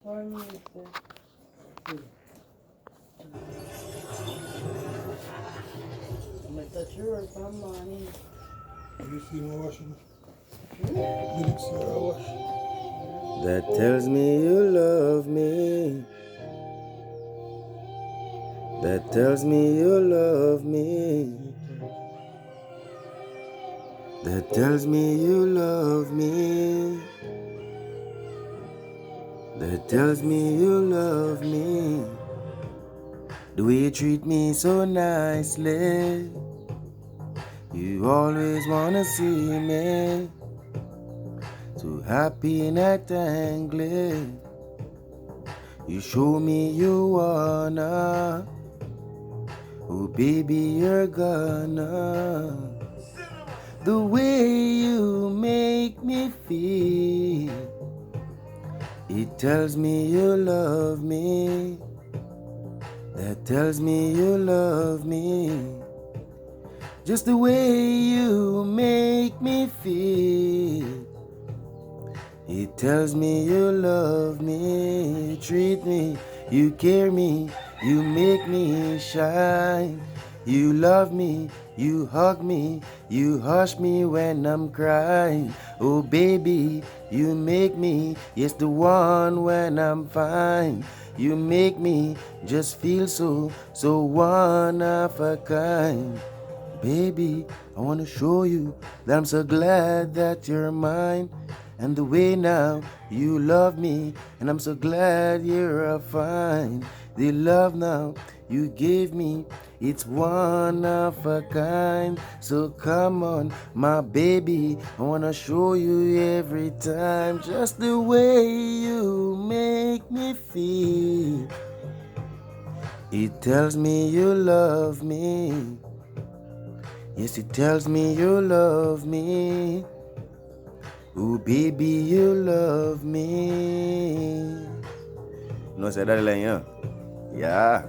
for me. I'm going to touch yours for money. You see my washing? Didn't see her wash. That tells me you love me. That tells me you love me. That tells me you love me. That tells me you love me. The way you treat me so nicely. You always wanna see me so happy and angry. You show me you wanna. Oh baby, you're gonna. The way you make me feel, it tells me you love me. That tells me you love me. Just the way you make me feel, it tells me you love me. You treat me, you care me, you make me shine. You love me, you hug me, you hush me when I'm crying. Oh baby, you make me, yes, the one when I'm fine. You make me just feel so one of a kind. Baby, I wanna show you that I'm so glad that you're mine. And the way now you love me, and I'm so glad you're fine. The love now you gave me, it's one of a kind. So come on, my baby, I wanna show you every time. Just the way you make me feel, it tells me you love me. Yes, it tells me you love me. Oh, baby, you love me. You know, say that line, yeah? Yeah.